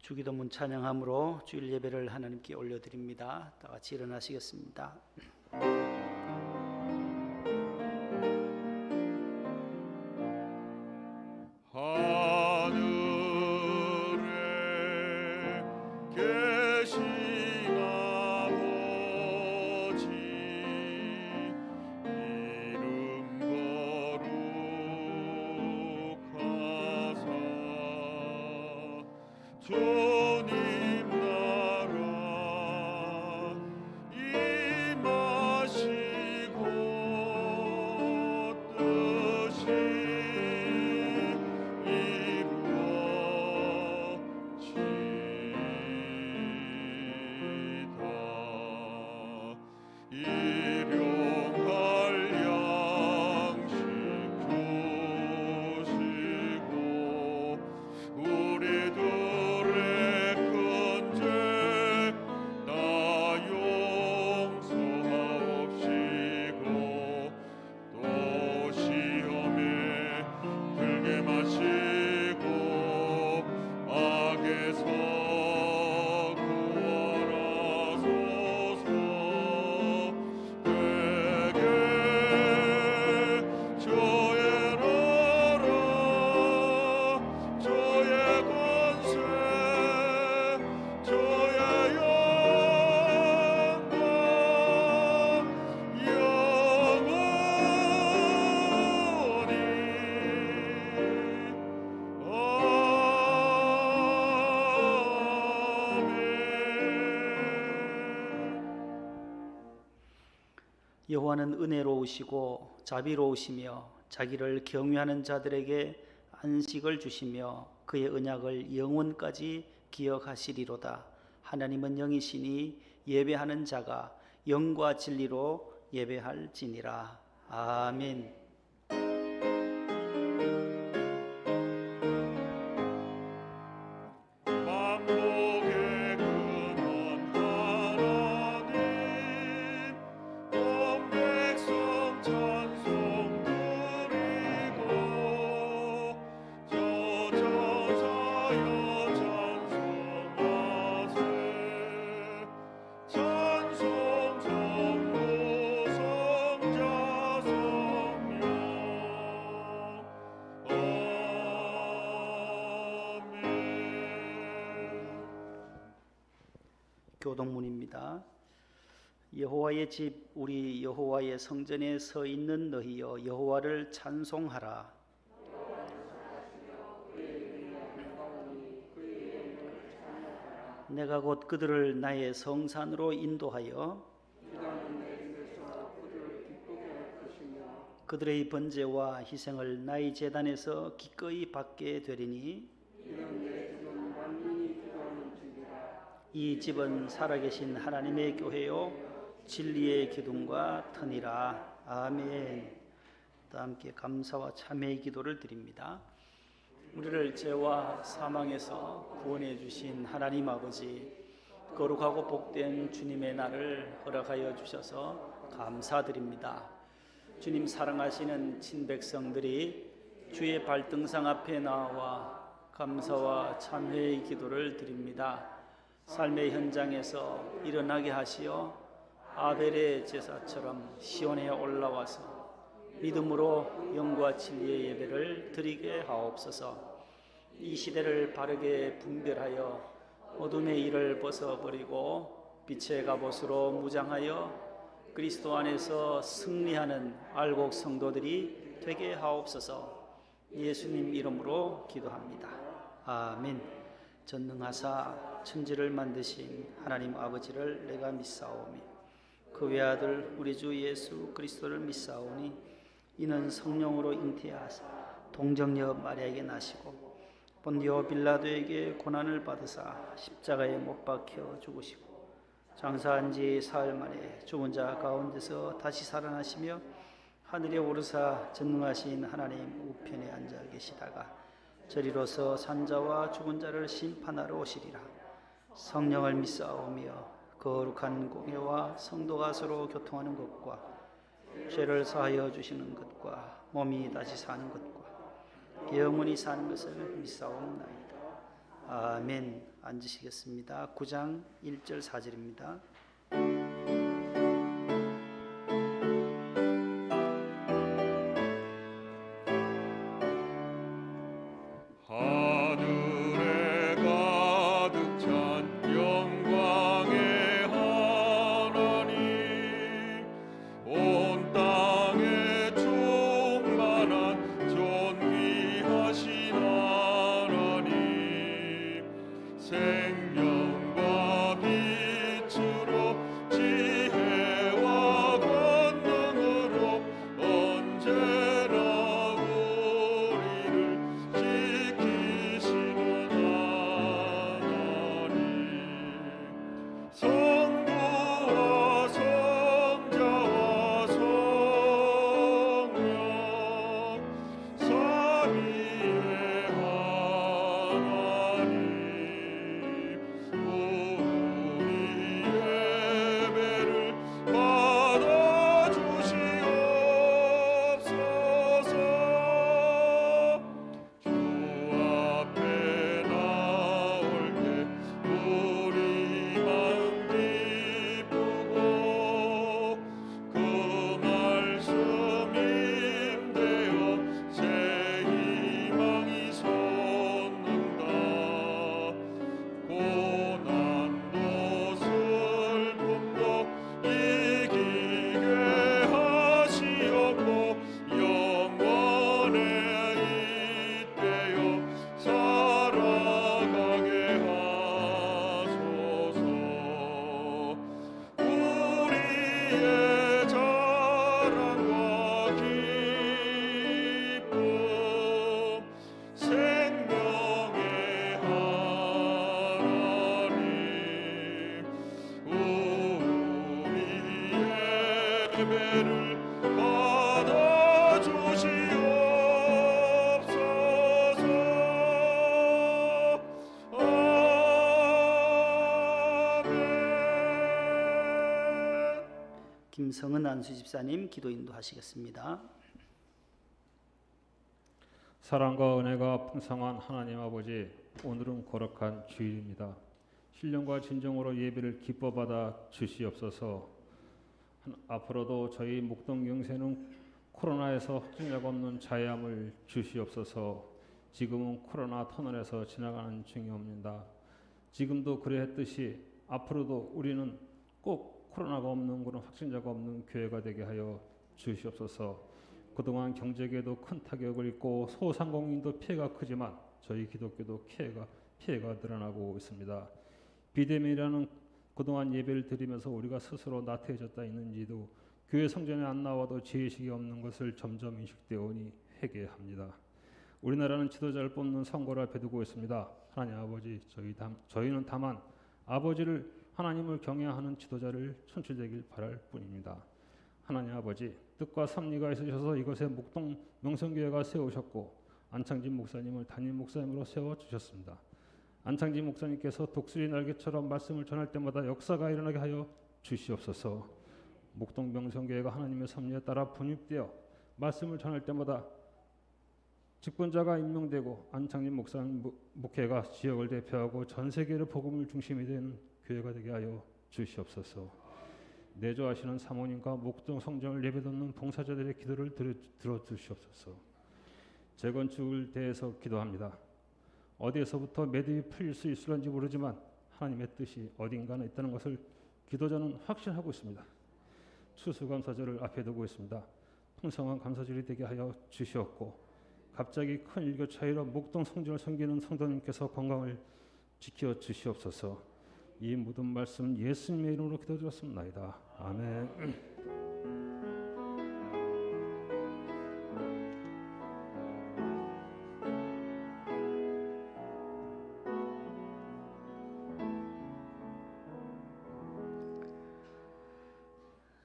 주기도문 찬양함으로 주일 예배를 하나님께 올려드립니다. 다 같이 일어나시겠습니다. 주님 나라 임하시고 뜻이 이루어지다. 일용할 양식 주시고 우리도 여호와는 은혜로우시고 자비로우시며 자기를 경외하는 자들에게 안식을 주시며 그의 언약을 영원까지 기억하시리로다. 하나님은 영이시니 예배하는 자가 영과 진리로 예배할지니라. 아멘. 교동문입니다. 여호와의 집 우리 여호와의 성전에 서 있는 너희여 여호와를 찬송하라. 내가 곧 그들을 나의 성산으로 인도하여 그들의 번제와 희생을 나의 제단에서 기꺼이 받게 되리니 이 집은 살아계신 하나님의 교회요 진리의 기둥과 터니라. 아멘. 다 함께 감사와 참회의 기도를 드립니다. 우리를 죄와 사망에서 구원해 주신 하나님 아버지, 거룩하고 복된 주님의 날을 허락하여 주셔서 감사드립니다. 주님 사랑하시는 친백성들이 주의 발등상 앞에 나와 감사와 참회의 기도를 드립니다. 삶의 현장에서 일어나게 하시어 아벨의 제사처럼 시온에 올라와서 믿음으로 영과 진리의 예배를 드리게 하옵소서. 이 시대를 바르게 분별하여 어둠의 일을 벗어버리고 빛의 갑옷으로 무장하여 그리스도 안에서 승리하는 알곡 성도들이 되게 하옵소서. 예수님 이름으로 기도합니다. 아멘. 전능하사 천지를 만드신 하나님 아버지를 내가 믿사오며 그 외아들 우리 주 예수 그리스도를 믿사오니 이는 성령으로 잉태하사 동정녀 마리아에게 나시고 본디오 빌라도에게 고난을 받으사 십자가에 못 박혀 죽으시고 장사한 지 사흘 만에 죽은 자 가운데서 다시 살아나시며 하늘에 오르사 전능하신 하나님 우편에 앉아 계시다가 저리로서 산자와 죽은 자를 심판하러 오시리라. 성령을 믿사오며 거룩한 공회와 성도가 서로 교통하는 것과 죄를 사하여 주시는 것과 몸이 다시 사는 것과 영원히 사는 것을 믿사옵나이다. 아멘. 앉으시겠습니다. 9장 1절 4절입니다. 하늘에 가득 찬 영광의 하나님, 온 땅에 충만한 존귀하신 하나님, 생명과 빛으로 지혜와 권능으로 언제나 우리를 지키시는 하나님, 성부와 성자와 성령 삼위의 하나님, 우리 예배를 받아주시옵소서. 주 앞에 나올 때 우리 마음 기쁘고 그 말씀 임되어 새 희망이 솟는다. 고난도 슬픔도 이기게 하시옵고 영원에 잇대어 살아가게 하소서. 우리의 자랑과 기쁨, 생명의 하나님, 우리 예배를 받아주시옵소서. 아멘. 김성은 안수 집사님 기도 인도하시겠습니다. 사랑과 은혜가 풍성한 하나님 아버지, 오늘은 거룩한 주일입니다. 신령과 진정으로 예배를 기뻐 받아 주시옵소서. 앞으로도 저희 목동 영세는 코로나에서 확진자가 없는 자유함을 주시옵소서. 지금은 코로나 터널에서 지나가는 중이옵니다. 지금도 그러했듯이 앞으로도 우리는 꼭 코로나가 없는 그런 확진자가 없는 교회가 되게 하여 주시옵소서. 그동안 경제계도 큰 타격을 입고 소상공인도 피해가 크지만 저희 기독교도 피해가 늘어나고 있습니다. 비대면이라는 그동안 예배를 드리면서 우리가 스스로 나태해졌다 있는지도 교회 성전에 안 나와도 죄의식이 없는 것을 점점 인식되오니 회개합니다. 우리나라는 지도자를 뽑는 선거를 앞에 두고 있습니다. 하나님 아버지, 저희는 다만 아버지를 하나님을 경외하는 지도자를 선출되길 바랄 뿐입니다. 하나님 아버지, 뜻과 섭리가 있으셔서 이것에 목동 명성교회가 세우셨고 안창진 목사님을 담임 목사님으로 세워주셨습니다. 안창진 목사님께서 독수리 날개처럼 말씀을 전할 때마다 역사가 일어나게 하여 주시옵소서. 목동 명성교회가 하나님의 섭리에 따라 분입되어 말씀을 전할 때마다 직분자가 임명되고 안창진 목사님 목회가 지역을 대표하고 전 세계를 복음을 중심이 되는 교회가 되게 하여 주시옵소서. 내조하시는 사모님과 목동 성전을 예배드리는 봉사자들의 기도를 들어주시옵소서. 재건축을 대해서 기도합니다. 어디에서부터 매듭이 풀릴 수 있을런지 모르지만 하나님의 뜻이 어딘가에 있다는 것을 기도자는 확신하고 있습니다. 추수감사절을 앞에 두고 있습니다. 풍성한 감사절이 되게 하여 주시옵고 갑자기 큰 일교 차이로 목동 성전을 섬기는 성도님께서 건강을 지켜 주시옵소서. 이 모든 말씀 예수님의 이름으로 기도드렸습니다. 아멘.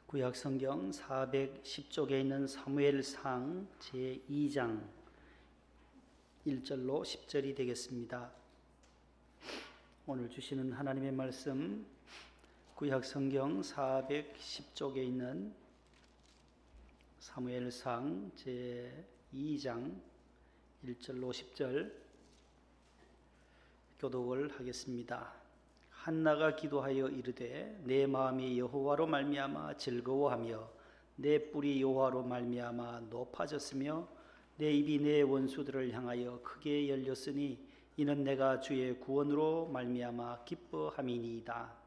구약성경 410쪽에 있는 사무엘상 제2장 1절로 10절이 되겠습니다. 오늘 주시는 하나님의 말씀 구약성경 410쪽에 있는 사무엘상 제2장 1절로 10절 교독을 하겠습니다. 한나가 기도하여 이르되 내 마음이 여호와로 말미암아 즐거워하며 내 뿔이 여호와로 말미암아 높아졌으며 내 입이 내 원수들을 향하여 크게 열렸으니 이는 내가 주의 구원으로 말미암아 기뻐함이니이다.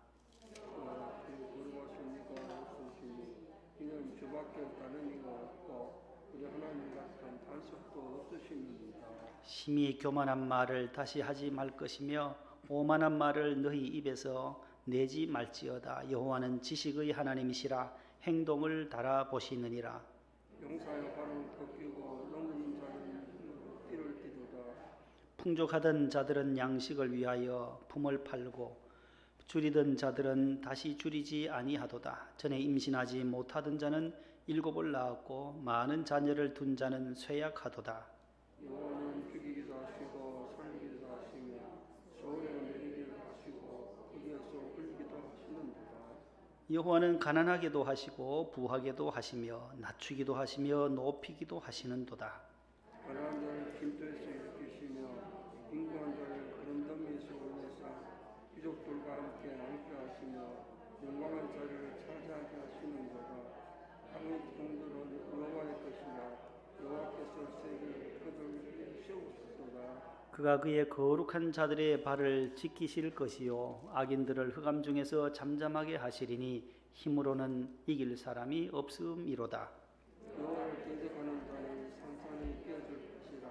이는 주밖에 다른 이가 없고 우리 하나님 같은 단속도 없으십니다. 심히 교만한 말을 다시 하지 말 것이며 오만한 말을 너희 입에서 내지 말지어다. 여호와는 지식의 하나님이시라 행동을 달아보시느니라. 용사의 발은 꺾이고 넘는 자는 힘으로 띠를 띠도다. 풍족하던 자들은 양식을 위하여 품을 팔고 줄이던 자들은 다시 줄이지 아니하도다. 전에 임신하지 못하던 자는 7을 낳았고 많은 자녀를 둔 자는 쇠약하도다. 여호와는 죽이기도 하시고 살리기도 하시며 소에 내리기도 하시고 거기에서 흘리기도 하시는도다. 여호와는 가난하게도 하시고 부하게도 하시며 낮추기도 하시며 높이기도 하시는도다. 가난한 자를 진토에서 일으키시며 빈곤한 자를 그런더미에서 올려서 귀족들과 함께 앉게 하시며 영광한 자리를 차지하게 하시는도다. 땅의 기둥들은 여호와의 것이라 여호와께서 세계를 그들 위에 세우셨도다. 그가 그의 거룩한 자들의 발을 지키실 것이요 악인들을 흑암 중에서 잠잠하게 하시리니 힘으로는 이길 사람이 없음이로다. 여호와를 대적하는 자는 산산이 깨어질 것이라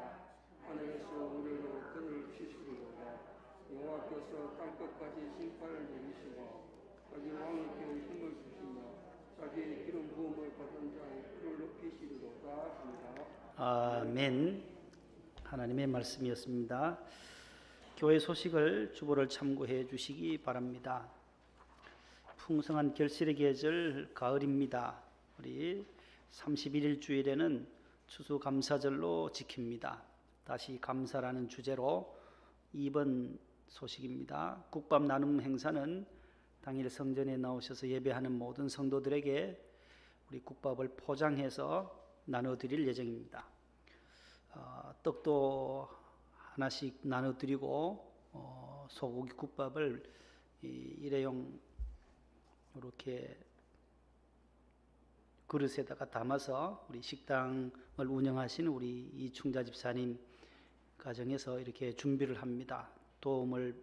하늘에서 우리로 그를 치시리로다. 여호와께서 땅끝까지 심판을 내리시고 자기 왕에게 힘을 주시며 자기의 기름 부음을 받은 자의 그를 높이시리로다 합니다. 아멘. 하나님의 말씀이었습니다. 교회 소식을 주보를 참고해 주시기 바랍니다. 풍성한 결실의 계절 가을입니다. 우리 31일 주일에는 추수감사절로 지킵니다. 다시 감사라는 주제로 2번 소식입니다. 국밥 나눔 행사는 당일 성전에 나오셔서 예배하는 모든 성도들에게 우리 국밥을 포장해서 나눠드릴 예정입니다. 떡도 하나씩 나눠드리고 소고기 국밥을 일회용 이렇게 그릇에다가 담아서 우리 식당을 운영하시는 우리 이충자 집사님 가정에서 이렇게 준비를 합니다. 도움을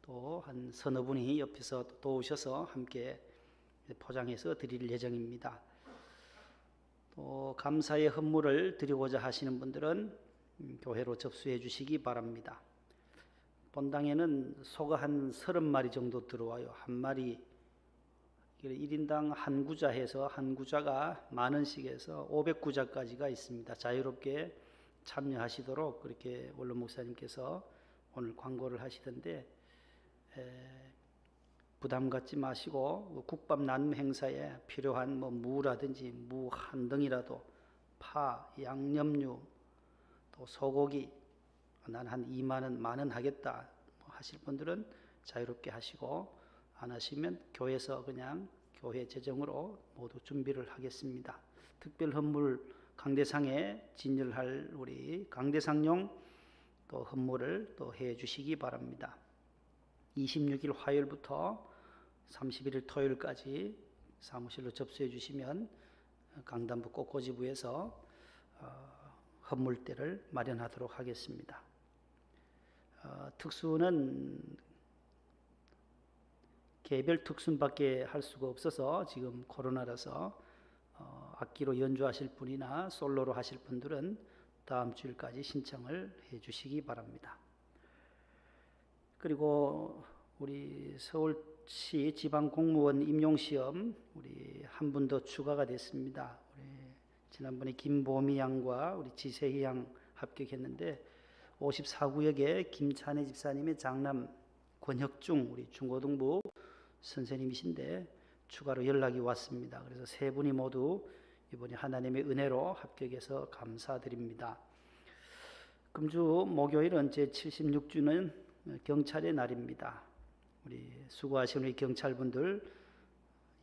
또 한 서너 분이 옆에서 도우셔서 함께 포장해서 드릴 예정입니다. 또 감사의 헌물을 드리고자 하시는 분들은 교회로 접수해 주시기 바랍니다. 본당에는 소가 한 30마리 정도 들어와요. 한 마리 1인당 한 구자 해서 한 구자가 10,000원씩 해서 500구자까지가 있습니다. 자유롭게 참여하시도록 그렇게 원로 목사님께서 오늘 광고를 하시던데 부담 갖지 마시고 국밥 나눔 행사에 필요한 무라든지 무 한 덩이라도 파, 양념류, 또 소고기 난 한 2만 원, 10,000원 하겠다 하실 분들은 자유롭게 하시고 안 하시면 교회에서 그냥 교회 재정으로 모두 준비를 하겠습니다. 특별 헌물 강대상에 진열할 우리 강대상용 또 헌물을 또 해 주시기 바랍니다. 26일 화요일부터 31일 토요일까지 사무실로 접수해 주시면 강단부 꽃꽂이부에서 헌물대를 마련하도록 하겠습니다. 특수는 개별 특순밖에 할 수가 없어서 지금 코로나라서 악기로 연주하실 분이나 솔로로 하실 분들은 다음 주일까지 신청을 해 주시기 바랍니다. 그리고 우리 서울시 지방공무원 임용시험 우리 한 분 더 추가가 됐습니다. 우리 지난번에 김보미 양과 우리 지세희 양 합격했는데 54구역에 김찬혜 집사님의 장남 권혁중 우리 중고등부 선생님이신데 추가로 연락이 왔습니다. 그래서 세 분이 모두 이번에 하나님의 은혜로 합격해서 감사드립니다. 금주 목요일은 제76주는 경찰의 날입니다. 우리 수고하시는 우리 경찰분들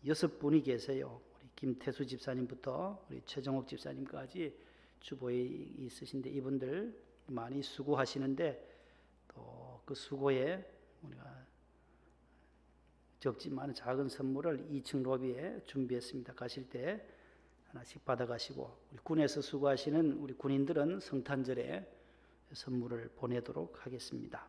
6분이 계세요. 우리 김태수 집사님부터 우리 최정옥 집사님까지 주보에 있으신데 이분들 많이 수고하시는데 또 그 수고에 우리가 적지만 작은 선물을 2층 로비에 준비했습니다. 가실 때 하나씩 받아가시고, 우리 군에서 수고하시는 우리 군인들은 성탄절에 선물을 보내도록 하겠습니다.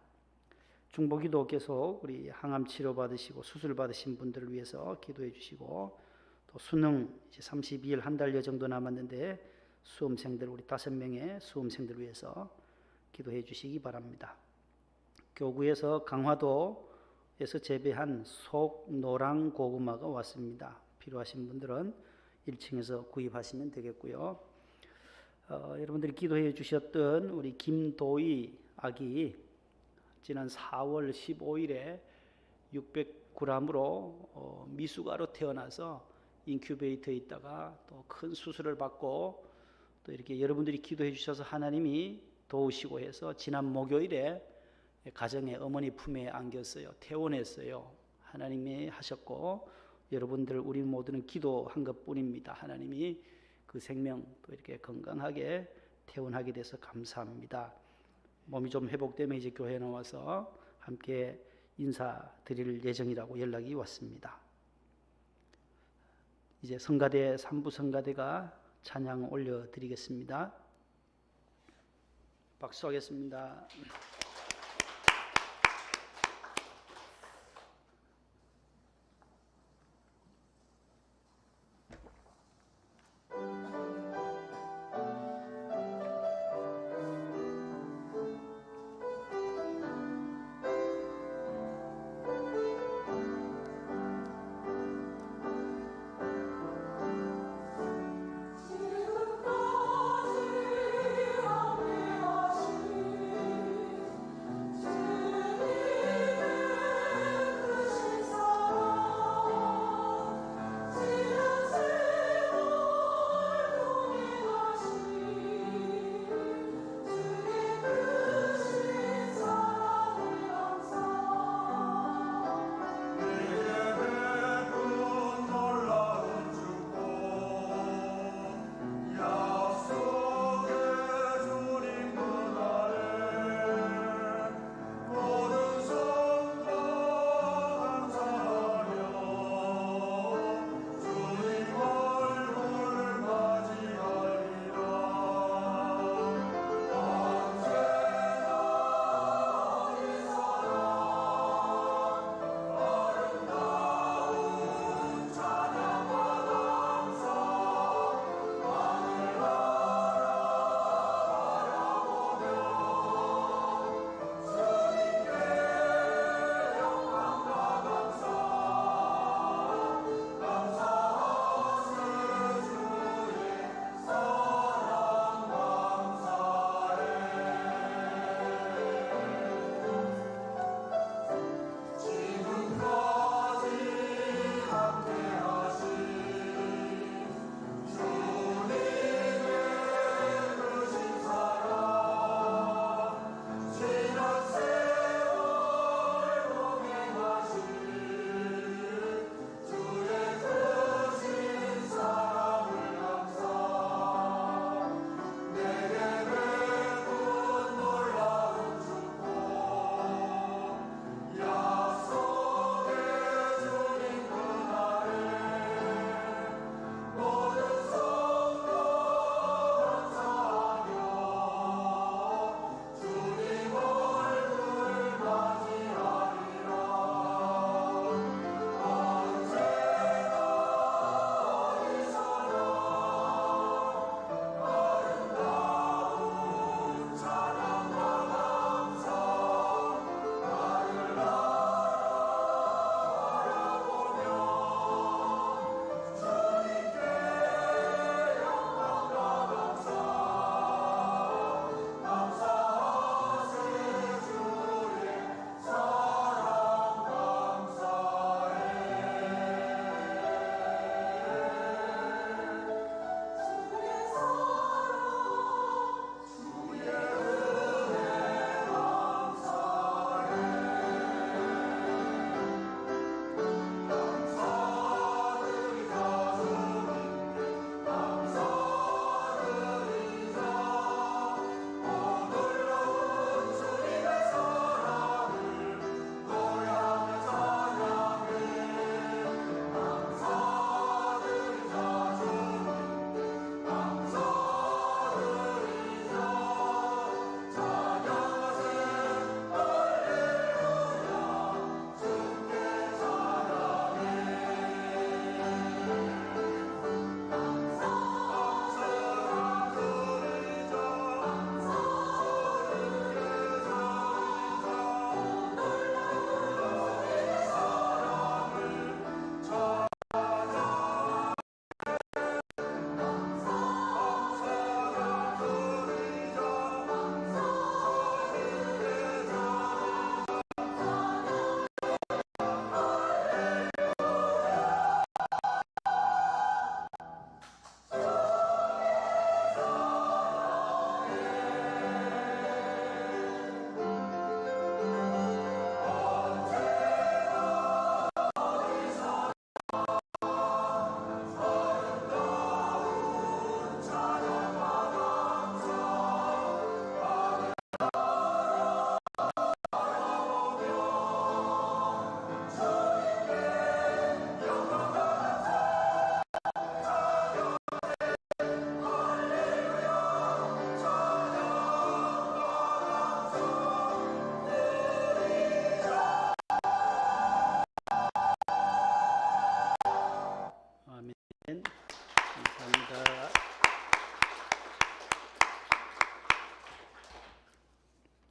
중보기도 계속 우리 항암 치료 받으시고 수술 받으신 분들을 위해서 기도해 주시고, 또 수능 이제 32일 한 달여 정도 남았는데 수험생들 우리 5명의 수험생들을 위해서 기도해 주시기 바랍니다. 교구에서 강화도에서 재배한 속노랑 고구마가 왔습니다. 필요하신 분들은 1층에서 구입하시면 되겠고요. 여러분들이 기도해 주셨던 우리 김도희 아기 지난 4월 15일에 600g으로 미숙아로 태어나서 인큐베이터에 있다가 또 큰 수술을 받고 또 이렇게 여러분들이 기도해 주셔서 하나님이 도우시고 해서 지난 목요일에 가정에 어머니 품에 안겼어요. 퇴원했어요. 하나님이 하셨고 여러분들 우리 모두는 기도한 것뿐입니다. 하나님이 그 생명 또 이렇게 건강하게 퇴원하게 돼서 감사합니다. 몸이 좀 회복되면 이제 교회에 나와서 함께 인사드릴 예정이라고 연락이 왔습니다. 이제 성가대 3부 성가대가 찬양 올려드리겠습니다. 박수하겠습니다.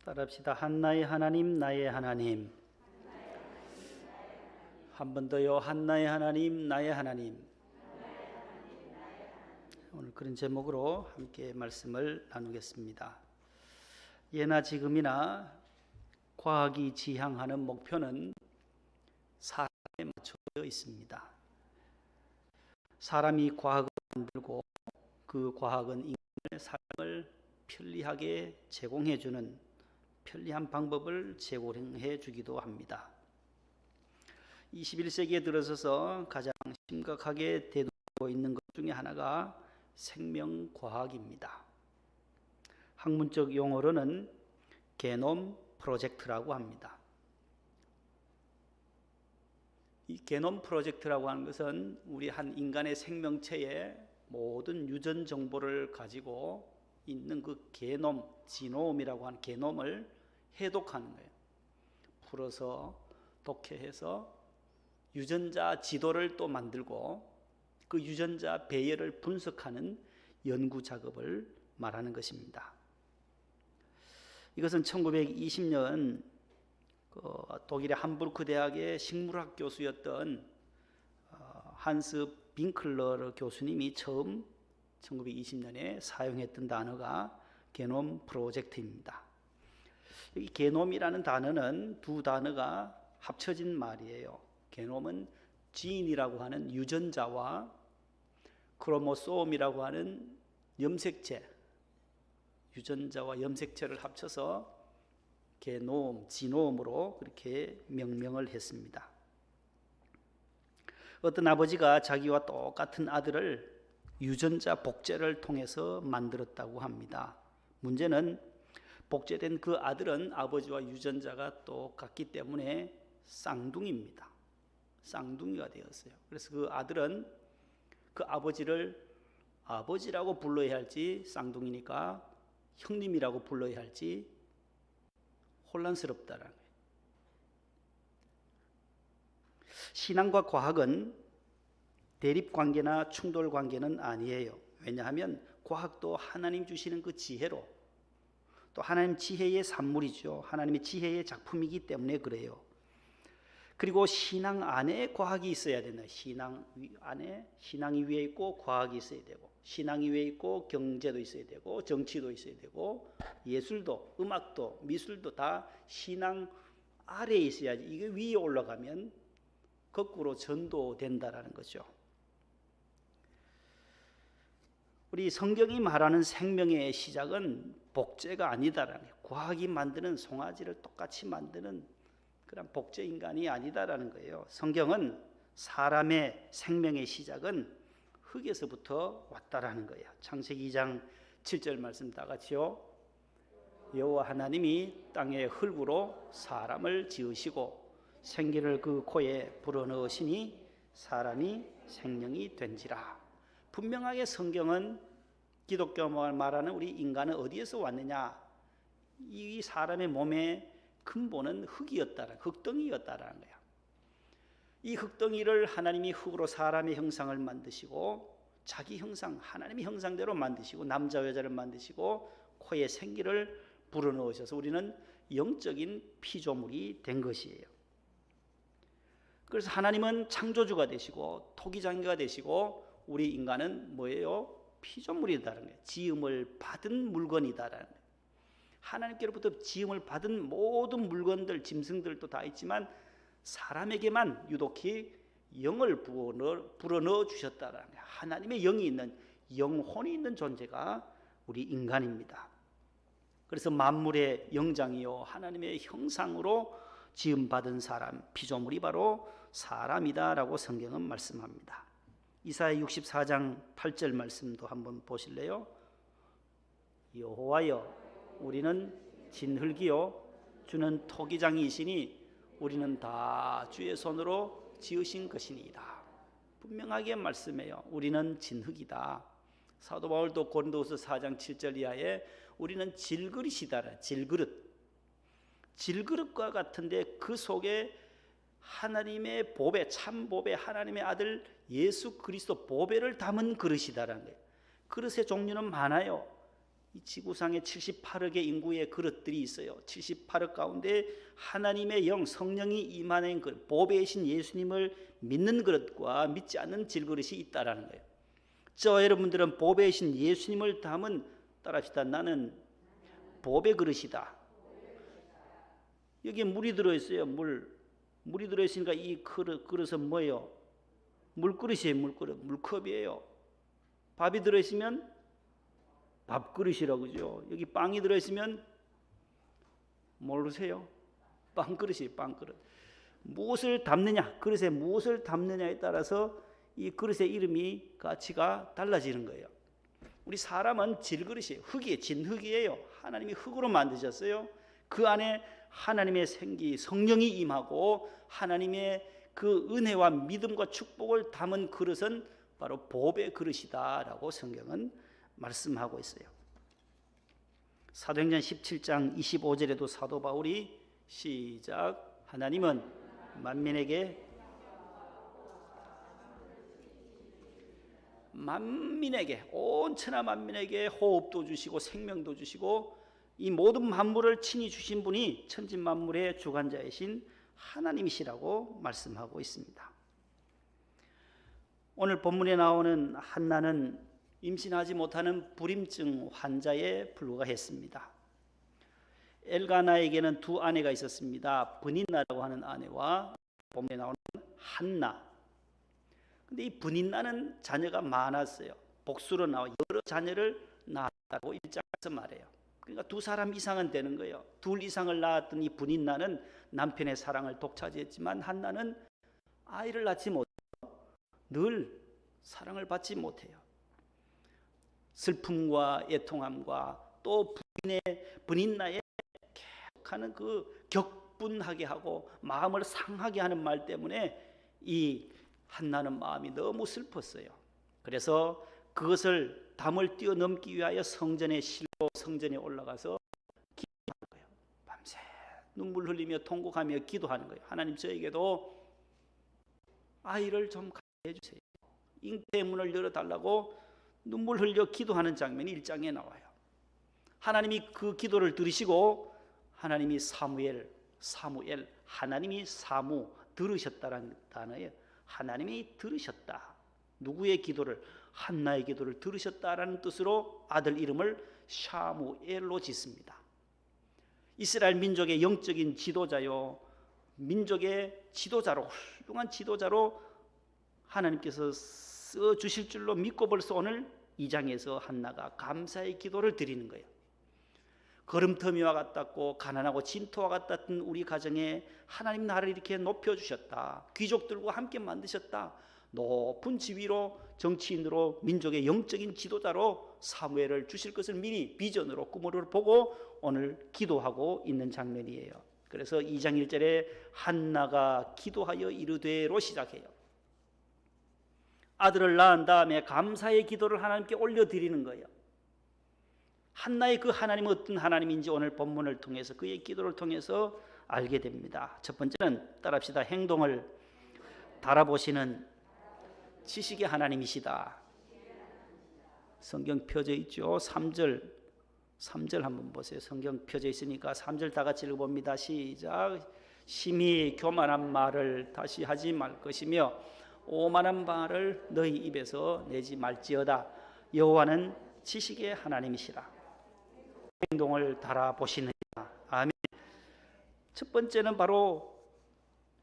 따라합시다. 한나의 하나님, 나의 하나님. 한 번 더요. 한나의 하나님, 나의 하나님. 오늘 그런 제목으로 함께 말씀을 나누겠습니다. 예나 지금이나 과학이 지향하는 목표는 사람에 맞춰져 있습니다. 사람이 과학을 만들고 그 과학은 인간의 삶을 편리하게 제공해주는 편리한 방법을 제공해 주기도 합니다. 21세기에 들어서서 가장 심각하게 대두하고 있는 것 중에 하나가 생명과학입니다. 학문적 용어로는 게놈 프로젝트라고 합니다. 이 게놈 프로젝트라고 하는 것은 우리 한 인간의 생명체의 모든 유전 정보를 가지고 있는 그 게놈, 지노움이라고 하는 게놈을 해독하는 거예요. 풀어서 독해해서 유전자 지도를 또 만들고 그 유전자 배열을 분석하는 연구 작업을 말하는 것입니다. 이것은 1920년 독일의 함부르크 대학의 식물학 교수였던 한스 빙클러 교수님이 처음 1920년에 사용했던 단어가 게놈 프로젝트입니다. 이 게놈이라는 단어는 두 단어가 합쳐진 말이에요. 게놈은 진이라고 하는 유전자와 크로모솜이라고 하는 염색체, 유전자와 염색체를 합쳐서 게놈, 지노움으로 그렇게 명명을 했습니다. 어떤 아버지가 자기와 똑같은 아들을 유전자 복제를 통해서 만들었다고 합니다. 문제는 복제된 그 아들은 아버지와 유전자가 똑같기 때문에 쌍둥이입니다. 쌍둥이가 되었어요. 그래서 그 아들은 그 아버지를 아버지라고 불러야 할지 쌍둥이니까 형님이라고 불러야 할지 혼란스럽다라는 거예요. 신앙과 과학은 대립관계나 충돌관계는 아니에요. 왜냐하면 과학도 하나님 주시는 그 지혜로 또 하나님 지혜의 산물이죠. 하나님의 지혜의 작품이기 때문에 그래요. 그리고 신앙 안에 과학이 있어야 된다. 신앙 안에 신앙이 위에 있고 과학이 있어야 되고 신앙이 위에 있고 경제도 있어야 되고 정치도 있어야 되고 예술도 음악도 미술도 다 신앙 아래에 있어야지 이게 위에 올라가면 거꾸로 전도된다라는 거죠. 우리 성경이 말하는 생명의 시작은 복제가 아니다라는 거예요. 과학이 만드는 송아지를 똑같이 만드는 그런 복제 인간이 아니다라는 거예요. 성경은 사람의 생명의 시작은 흙에서부터 왔다라는 거예요. 창세기 2장 7절 말씀 다 같이요. 여호와 하나님이 땅의 흙으로 사람을 지으시고 생기를 그 코에 불어넣으시니 사람이 생명이 된지라. 분명하게 성경은 기독교가 말하는 우리 인간은 어디에서 왔느냐? 이 사람의 몸의 근본은 흙이었다라, 흙덩이였다라는 거야. 이 흙덩이를 하나님이 흙으로 사람의 형상을 만드시고 자기 형상, 하나님의 형상대로 만드시고 남자 여자를 만드시고 코에 생기를 불어넣으셔서 우리는 영적인 피조물이 된 것이에요. 그래서 하나님은 창조주가 되시고 토기장이가 되시고 우리 인간은 뭐예요? 피조물이다라는 거예요. 지음을 받은 물건이다라는 거예요. 하나님께로부터 지음을 받은 모든 물건들, 짐승들도 다 있지만 사람에게만 유독히 영을 불어넣어 주셨다라는 거예요. 하나님의 영이 있는, 영혼이 있는 존재가 우리 인간입니다. 그래서 만물의 영장이요 하나님의 형상으로 지음받은 사람, 피조물이 바로 사람이다라고 성경은 말씀합니다. 이사야 64장 8절 말씀도 한번 보실래요? 여호와여 우리는 진흙이요 주는 토기장이시니 우리는 다 주의 손으로 지으신 것이니이다. 분명하게 말씀해요. 우리는 진흙이다. 사도 바울도 고린도후서 4장 7절 이하에 우리는 질그릇이다. 질그릇과 같은데 그 속에 하나님의 보배, 참 보배, 하나님의 아들 예수 그리스도 보배를 담은 그릇이다라는 거예요. 그릇의 종류는 많아요. 이 지구상에 78억의 인구의 그릇들이 있어요. 78억 가운데 하나님의 영, 성령이 임하는 그릇, 보배이신 예수님을 믿는 그릇과 믿지 않는 질그릇이 있다라는 거예요. 저 여러분들은 보배이신 예수님을 담은, 따라합시다. 나는 보배 그릇이다. 여기에 물이 들어있어요. 물이 들어있으니까 이 그릇은 뭐예요? 물그릇이에요. 물그릇. 물컵이에요. 밥이 들어있으면 밥그릇이라고 그러죠. 여기 빵이 들어있으면 모르세요? 빵그릇이에요. 빵그릇. 무엇을 담느냐, 그릇에 무엇을 담느냐에 따라서 이 그릇의 이름이, 가치가 달라지는 거예요. 우리 사람은 질그릇이에요. 흙이에요. 진흙이에요. 하나님이 흙으로 만드셨어요. 그 안에 하나님의 생기, 성령이 임하고 하나님의 그 은혜와 믿음과 축복을 담은 그릇은 바로 보배 그릇이다라고 성경은 말씀하고 있어요. 사도행전 17장 25절에도 사도 바울이 시작, 하나님은 만민에게 온 천하 만민에게 호흡도 주시고 생명도 주시고 이 모든 만물을 친히 주신 분이 천지만물의 주관자이신 하나님이시라고 말씀하고 있습니다. 오늘 본문에 나오는 한나는 임신하지 못하는 불임증 환자에 불과했습니다. 엘가나에게는 두 아내가 있었습니다. 브닌나라고 하는 아내와 본문에 나오는 한나. 근데 이 브닌나는 자녀가 많았어요. 복수로 나와 여러 자녀를 낳았다고 1장에서 말해요. 그러니까 두 사람 이상은 되는 거예요. 둘 이상을 낳았던 이 브닌나는 남편의 사랑을 독차지했지만 한나는 아이를 낳지 못해요. 늘 사랑을 받지 못해요. 슬픔과 애통함과 또 브닌나의 계속하는 그 격분하게 하고 마음을 상하게 하는 말 때문에 이 한나는 마음이 너무 슬펐어요. 그래서 그것을 담을 뛰어넘기 위하여 성전에 올라가서 기도하는 거예요. 밤새 눈물 흘리며 통곡하며 기도하는 거예요. 하나님, 저에게도 아이를 좀 갖게 해주세요. 잉태의 문을 열어달라고 눈물 흘려 기도하는 장면이 1장에 나와요. 하나님이 그 기도를 들으시고 하나님이 사무엘, 하나님이 사무, 들으셨다라는 단어예요. 하나님이 들으셨다. 누구의 기도를? 한나의 기도를 들으셨다라는 뜻으로 아들 이름을 샤무엘로 짓습니다. 이스라엘 민족의 영적인 지도자요, 민족의 지도자로, 훌륭한 지도자로 하나님께서 써주실 줄로 믿고 벌써 오늘 2장에서 한나가 감사의 기도를 드리는 거예요. 걸음터미와 같았고 가난하고 진토와 같았던 우리 가정에 하나님 나를 이렇게 높여주셨다. 귀족들과 함께 만드셨다. 높은 지위로, 정치인으로, 민족의 영적인 지도자로 사무엘을 주실 것을 미리 비전으로, 꿈으로 보고 오늘 기도하고 있는 장면이에요. 그래서 2장 1절에 한나가 기도하여 이르되로 시작해요. 아들을 낳은 다음에 감사의 기도를 하나님께 올려드리는 거예요. 한나의 그 하나님은 어떤 하나님인지 오늘 본문을 통해서, 그의 기도를 통해서 알게 됩니다. 첫 번째는 따라합시다. 행동을 달아보시는 지식의 하나님이시다. 성경 펴져 있죠. 3절 한번 보세요. 성경 펴져 있으니까 3절 다 같이 읽어봅니다. 시작. 심히 교만한 말을 다시 하지 말 것이며 오만한 말을 너희 입에서 내지 말지어다. 여호와는 지식의 하나님이시라. 행동을 달아보시느냐. 아멘. 첫 번째는 바로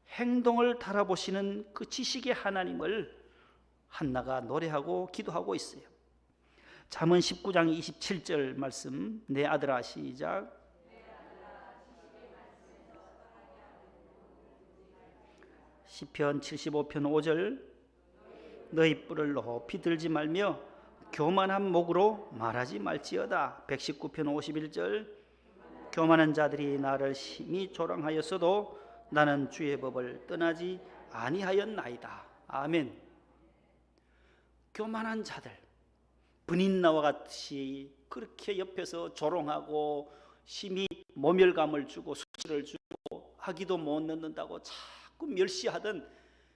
행동을 달아보시는 그 지식의 하나님을 한나가 노래하고 기도하고 있어요. 잠언 19장 27절 말씀, 내 아들아, 시작. 시편 75편 5절, 너희 뿔을 높이 들지 말며 교만한 목으로 말하지 말지어다. 119편 51절, 교만한 자들이 나를 심히 조롱하였어도 나는 주의 법을 떠나지 아니하였나이다. 아멘. 교만한 자들, 브닌나와 같이 그렇게 옆에서 조롱하고 심히 모멸감을 주고 수치를 주고 하기도 못 넣는다고 자꾸 멸시하던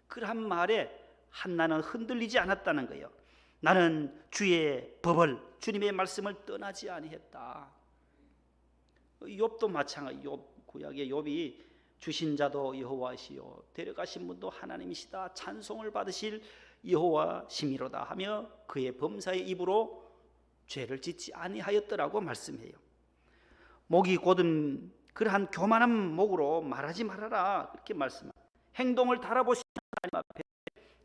그러한 말에 한나는 흔들리지 않았다는 거예요. 나는 주의 법을, 주님의 말씀을 떠나지 아니했다. 욥도 마찬가지. 욥 구약의 욥이 주신 자도 여호와시요 데려가신 분도 하나님이시다, 찬송을 받으실 여호와시미로다 하며 그의 범사의 입으로 죄를 짓지 아니하였더라고 말씀해요. 목이 곧은 그러한 교만한 목으로 말하지 말아라, 그렇게 말씀합니다. 행동을 달아보시는 하나님 앞에,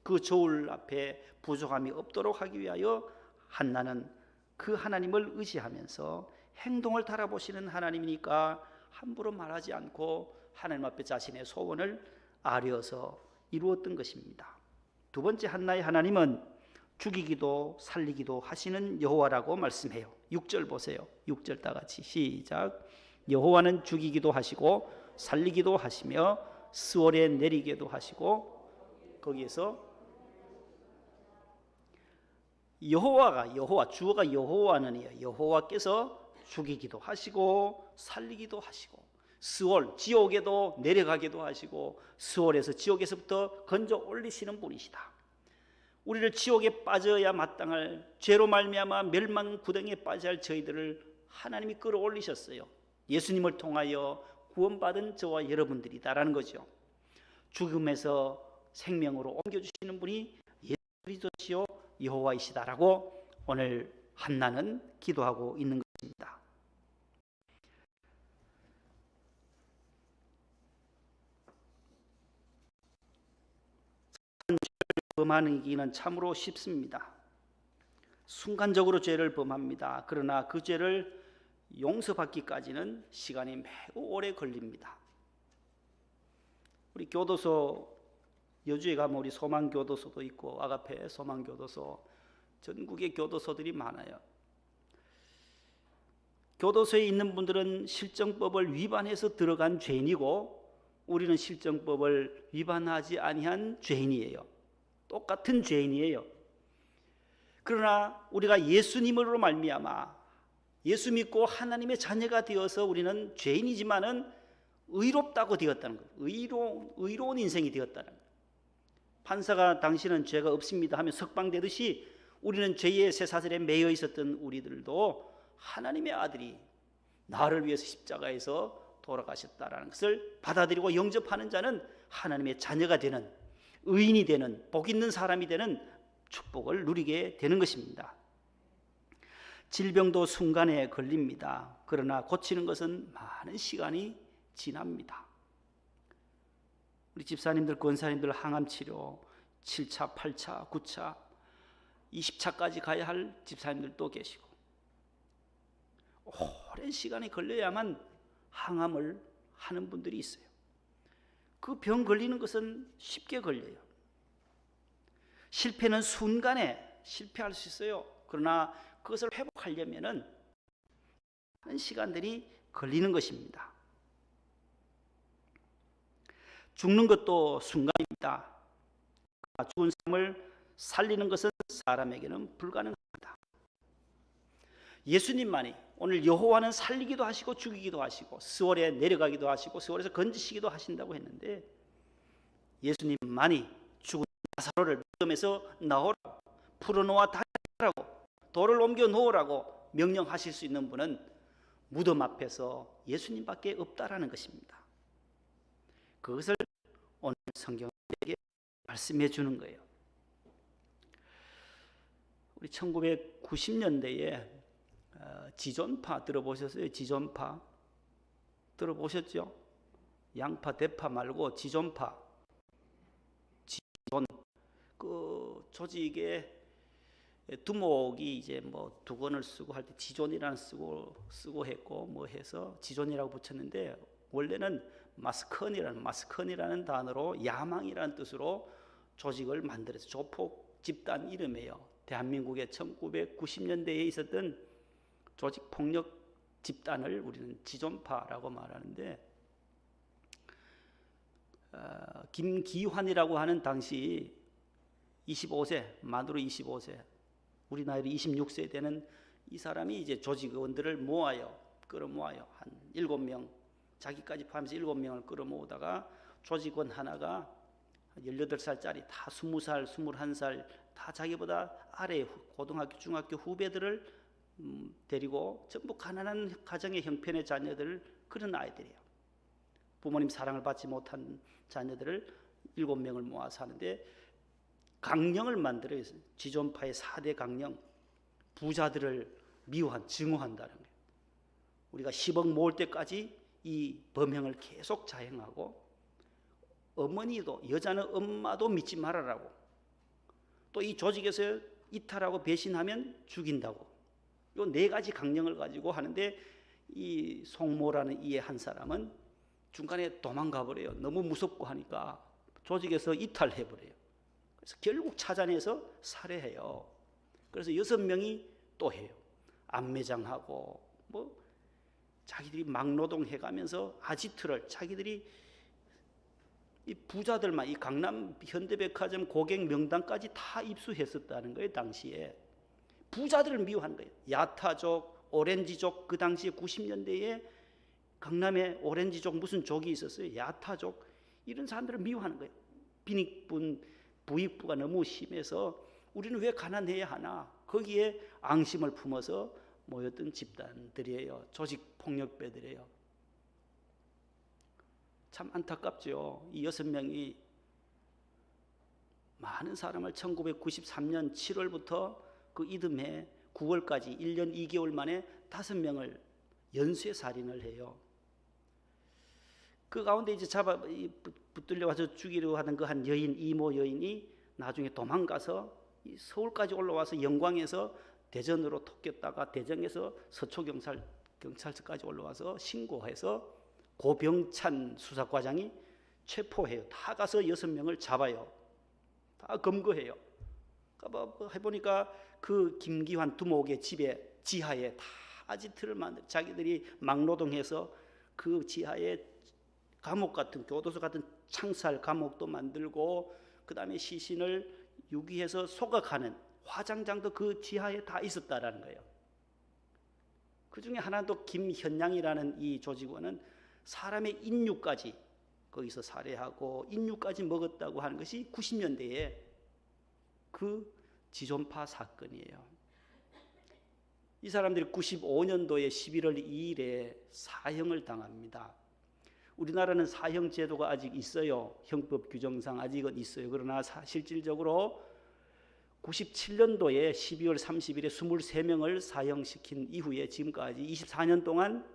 그 저울 앞에 부족함이 없도록 하기 위하여 한나는 그 하나님을 의지하면서 행동을 달아보시는 하나님이니까 함부로 말하지 않고 하나님 앞에 자신의 소원을 아뢰어서 이루었던 것입니다. 두 번째 한나의 하나님은 죽이기도 살리기도 하시는 여호와라고 말씀해요. 6절 보세요. 6절 다 같이 시작. 여호와는 죽이기도 하시고 살리기도 하시며 스월에 내리게도 하시고, 거기에서 여호와 주어가 여호와는요, 여호와께서 죽이기도 하시고 살리기도 하시고 스월 지옥에도 내려가기도 하시고 스월에서 지옥에서부터 건져 올리시는 분이시다. 우리를 지옥에 빠져야 마땅할 죄로 말미암아 멸망 구덩이에 빠져야 할 저희들을 하나님이 끌어올리셨어요. 예수님을 통하여 구원받은 저와 여러분들이다라는 거죠. 죽음에서 생명으로 옮겨주시는 분이 예수 그리스도시요 여호와이시다라고 오늘 한나는 기도하고 있는 것입니다. 범하기는 참으로 쉽습니다. 순간적으로 죄를 범합니다. 그러나 그 죄를 용서받기까지는 시간이 매우 오래 걸립니다. 우리 교도소, 여주에 가면 우리 소망교도소도 있고 아가페 소망교도소, 전국의 교도소들이 많아요. 교도소에 있는 분들은 실정법을 위반해서 들어간 죄인이고 우리는 실정법을 위반하지 아니한 죄인이에요. 똑같은 죄인이에요. 그러나 우리가 예수님으로 말미암아 예수 믿고 하나님의 자녀가 되어서 우리는 죄인이지만은 의롭다고 되었다는 거예요. 의로운 인생이 되었다는 거예요. 판사가 당신은 죄가 없습니다 하면 석방되듯이 우리는 죄의 쇠사슬에 매여 있었던 우리들도 하나님의 아들이 나를 위해서 십자가에서 돌아가셨다라는 것을 받아들이고 영접하는 자는 하나님의 자녀가 되는, 의인이 되는, 복 있는 사람이 되는 축복을 누리게 되는 것입니다. 질병도 순간에 걸립니다. 그러나 고치는 것은 많은 시간이 지납니다. 우리 집사님들, 권사님들 항암치료 7차, 8차, 9차, 20차까지 가야 할 집사님들도 계시고 오랜 시간이 걸려야만 항암을 하는 분들이 있어요. 그 병 걸리는 것은 쉽게 걸려요. 실패는 순간에 실패할 수 있어요. 그러나 그것을 회복하려면은 많은 시간들이 걸리는 것입니다. 죽는 것도 순간입니다. 죽은 사람을 살리는 것은 사람에게는 불가능합니다. 예수님만이, 오늘 여호와는 살리기도 하시고 죽이기도 하시고 스월에 내려가기도 하시고 스월에서 건지시기도 하신다고 했는데, 예수님만이 죽은 나사로를 무덤에서 나오라고, 풀어놓아 다니라고, 돌을 옮겨 놓으라고 명령하실 수 있는 분은 무덤 앞에서 예수님밖에 없다라는 것입니다. 그것을 오늘 성경에게 말씀해 주는 거예요. 우리 1990년대에 지존파 들어보셨어요? 지존파 들어보셨죠? 양파, 대파 말고 지존파. 지존, 그 조직의 두목이 이제 뭐 두건을 쓰고 할 때 지존이라는 쓰고 했고 뭐 해서 지존이라고 붙였는데, 원래는 마스컨이라는 단어로 야망이라는 뜻으로 조직을 만들어서 조폭 집단 이름이에요. 대한민국의 1990년대에 있었던 조직 폭력 집단을 우리는 지존파라고 말하는데, 김기환이라고 하는 당시 25세, 만으로 25세, 우리 나이로 26세 되는 이 사람이 이제 조직원들을 끌어모아요. 한 7명, 자기까지 포함해서 7명을 끌어모으다가 조직원 하나가 18살짜리 다 20살, 21살 다 자기보다 아래 고등학교, 중학교 후배들을 데리고 전부 가난한 가정의 형편의 자녀들, 그런 아이들이에요. 부모님 사랑을 받지 못한 자녀들을 7명을 모아서 하는데 강령을 만들어요. 지존파의 4대 강령, 부자들을 미워한, 증오한다는 거예요. 우리가 10억 모을 때까지 이 범행을 계속 자행하고, 어머니도, 여자는 엄마도 믿지 말아라고, 또 이 조직에서 이탈하고 배신하면 죽인다고, 요 4가지 강령을 가지고 하는데, 이 송모라는 이 한 사람은 중간에 도망가 버려요. 너무 무섭고 하니까 조직에서 이탈해 버려요. 그래서 결국 찾아내서 살해해요. 그래서 6명이 또 해요. 안매장하고 뭐 자기들이 막노동 해가면서 아지트를, 자기들이 이 부자들만, 이 강남 현대백화점 고객 명단까지 다 입수했었다는 거예요. 당시에 부자들을 미워하는 거예요. 야타족, 오렌지족, 그 당시에 90년대에 강남에 오렌지족 무슨 족이 있었어요. 야타족, 이런 사람들을 미워하는 거예요. 빈익분, 부익부가 너무 심해서 우리는 왜 가난해야 하나, 거기에 앙심을 품어서 모였던 집단들이에요. 조직 폭력배들이에요. 참 안타깝죠. 이 6명이 많은 사람을 1993년 7월부터 그 이듬해 9월까지 1년 2개월 만에 5명을 연쇄 살인을 해요. 그 가운데 이제 붙들려 와서 죽이려고 하던 그 한 여인, 이모 여인이 나중에 도망가서 서울까지 올라와서 영광에서 대전으로 톡겼다가 대전에서 서초경찰서까지 올라와서 신고해서 고병찬 수사과장이 체포해요. 다 가서 6명을 잡아요. 다 검거해요. 해보니까 그 김기환 두목의 집에, 지하에 다 아지트를 만들어 자기들이 막노동해서 그 지하에 감옥 같은, 교도소 같은 창살 감옥도 만들고, 그 다음에 시신을 유기해서 소각하는 화장장도 그 지하에 다 있었다라는 거예요. 그 중에 하나도 김현양이라는 이 조직원은 사람의 인육까지 거기서 살해하고 인육까지 먹었다고 하는 것이 90년대에 그 지존파 사건이에요. 이 사람들이 95년도에 11월 2일에 사형을 당합니다. 우리나라는 사형 제도가 아직 있어요. 형법 규정상 아직은 있어요. 그러나 실질적으로 97년도에 12월 30일에 23명을 사형시킨 이후에 지금까지 24년 동안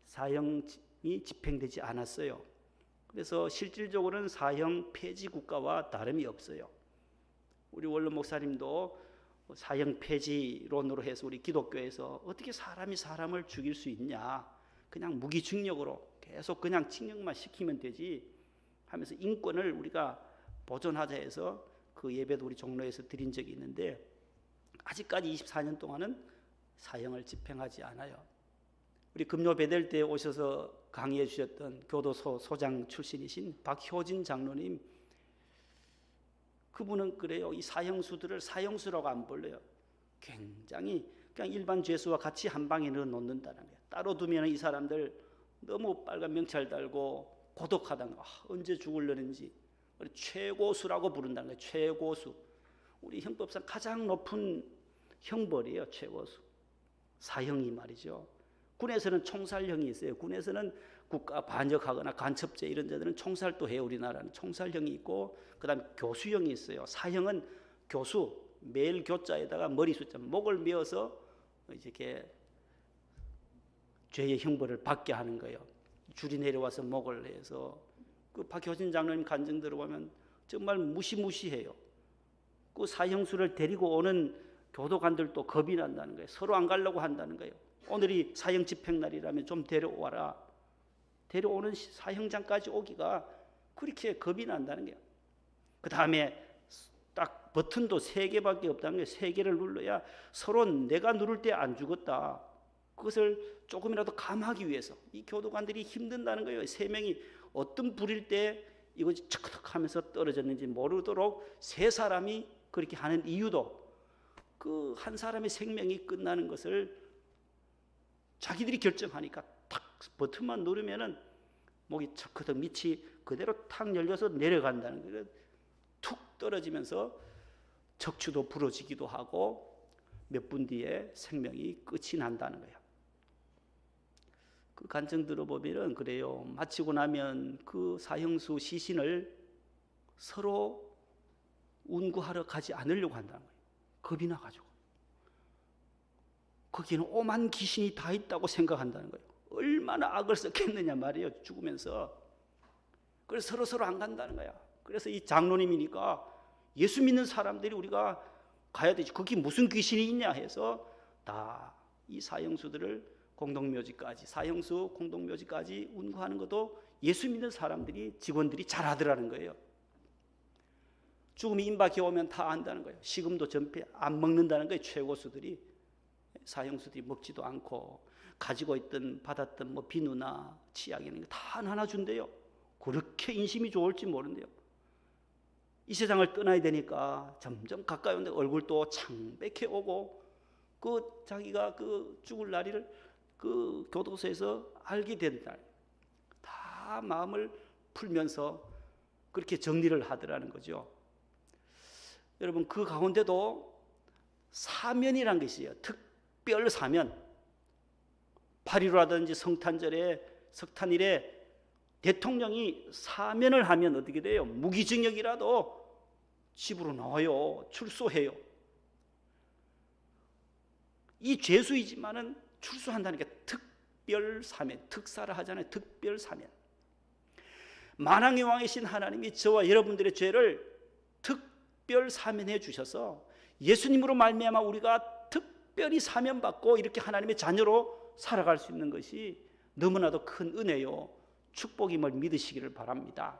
사형이 집행되지 않았어요. 그래서 실질적으로는 사형 폐지 국가와 다름이 없어요. 우리 원로 목사님도 사형 폐지론으로 해서 우리 기독교에서 어떻게 사람이 사람을 죽일 수 있냐, 그냥 무기징역으로 계속 그냥 징역만 시키면 되지 하면서 인권을 우리가 보존하자 해서 그 예배도 우리 종로에서 드린 적이 있는데, 아직까지 24년 동안은 사형을 집행하지 않아요. 우리 금요 베델 때 오셔서 강의해 주셨던 교도소 소장 출신이신 박효진 장로님, 그분은 그래요. 이 사형수들을 사형수라고 안 불러요. 굉장히 그냥 일반 죄수와 같이 한 방에 넣어 놓는다는 거예요. 따로 두면 이 사람들 너무 빨간 명찰 달고 고독하다는 거, 언제 죽으려는지. 최고수라고 부른다는 거예요. 최고수. 우리 형법상 가장 높은 형벌이에요. 최고수. 사형이 말이죠. 군에서는 총살형이 있어요. 군에서는 국가 반역하거나 간첩죄 이런 자들은 총살도 해요. 우리나라는 총살형이 있고, 그 다음에 교수형이 있어요. 사형은 교수, 매일 교자에다가 머리 숫자, 목을 메어서 이렇게 죄의 형벌을 받게 하는 거예요. 줄이 내려와서 목을 내서. 그 박효진 장로님 간증 들어보면 정말 무시무시해요. 그 사형수를 데리고 오는 교도관들도 겁이 난다는 거예요. 서로 안 가려고 한다는 거예요. 오늘이 사형 집행 날이라면 좀 데려와라. 데려오는 사형장까지 오기가 그렇게 겁이 난다는 거예요. 그 다음에 딱 버튼도 3개밖에 없다는 거예요. 3개를 눌러야 서로 내가 누를 때 안 죽었다, 그것을 조금이라도 감하기 위해서 이 교도관들이 힘든다는 거예요. 3명이 어떤 불일 때 이것이 척척 하면서 떨어졌는지 모르도록 3사람이 그렇게 하는 이유도, 그 한 사람의 생명이 끝나는 것을 자기들이 결정하니까 탁 버튼만 누르면은 목이 척척 밑이 그대로 탁 열려서 내려간다는 거예요. 툭 떨어지면서 척추도 부러지기도 하고 몇 분 뒤에 생명이 끝이 난다는 거예요. 그 간증 들어보면 그래요. 마치고 나면 그 사형수 시신을 서로 운구하러 가지 않으려고 한다는 거예요. 겁이 나가지고. 거기는 오만 귀신이 다 있다고 생각한다는 거예요. 얼마나 악을 썼겠느냐 말이에요. 죽으면서. 그래서 서로 안 간다는 거야. 그래서 이 장로님이니까 예수 믿는 사람들이 우리가 가야 되지. 거기 무슨 귀신이 있냐 해서 다 이 사형수들을 사형수 공동묘지까지 운구하는 것도 예수 믿는 사람들이, 직원들이 잘 하더라는 거예요. 죽음이 임박해 오면 다 안다는 거예요. 식음도 전폐 안 먹는다는 거예요. 최고수들이. 사형수들이 먹지도 않고 가지고 있던 받았던 뭐 비누나 치약 이런 거 다 하나 준대요. 그렇게 인심이 좋을지 모른대요. 이 세상을 떠나야 되니까 점점 가까이 오는데 얼굴도 창백해 오고 그 자기가 그 죽을 날을 그 교도소에서 알게 된다. 다 마음을 풀면서 그렇게 정리를 하더라는 거죠. 여러분 그 가운데도 사면이란 것이에요. 특별 사면. 8.15라든지 성탄절에 석탄일에 대통령이 사면을 하면 어떻게 돼요? 무기징역이라도 집으로 나와요. 출소해요. 이 죄수이지만은 출소한다는 게 특별 사면, 특사를 하잖아요. 특별 사면. 만왕의 왕이신 하나님이 저와 여러분들의 죄를 특별 사면해 주셔서 예수님으로 말미암아 우리가 특별히 사면받고 이렇게 하나님의 자녀로 살아갈 수 있는 것이 너무나도 큰 은혜요 축복임을 믿으시기를 바랍니다.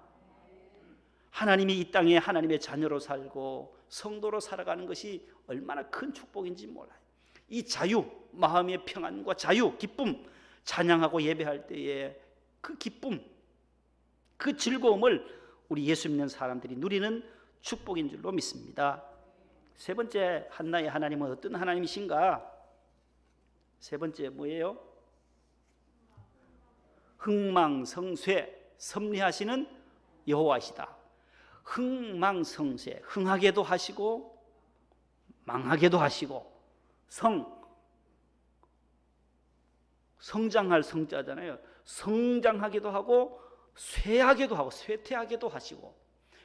하나님이 이 땅에 하나님의 자녀로 살고 성도로 살아가는 것이 얼마나 큰 축복인지 몰라요. 이 자유, 마음의 평안과 자유, 기쁨, 찬양하고 예배할 때에 그 기쁨, 그 즐거움을 우리 예수 믿는 사람들이 누리는 축복인 줄로 믿습니다. 세 번째, 한나의 하나님은 어떤 하나님이신가? 세 번째 뭐예요? 흥망성쇠, 섭리하시는 여호와시다. 흥망성쇠, 흥하게도 하시고 망하게도 하시고, 성장할 성자잖아요. 성장하게도 하고 쇠하게도 하고 쇠퇴하게도 하시고,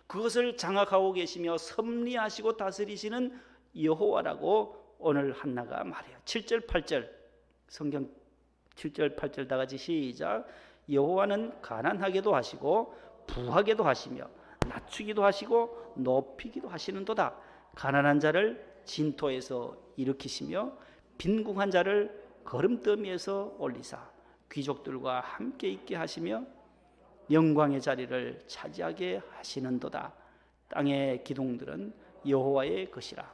그것을 장악하고 계시며 섭리하시고 다스리시는 여호와라고 오늘 한나가 말해요. 7절 8절 성경 7절 8절 다 같이 시작. 여호와는 가난하게도 하시고 부하게도 하시며 낮추기도 하시고 높이기도 하시는도다. 가난한 자를 진토에서 일으키시며 빈궁한 자를 거름더미에서 올리사 귀족들과 함께 있게 하시며 영광의 자리를 차지하게 하시는도다. 땅의 기둥들은 여호와의 것이라.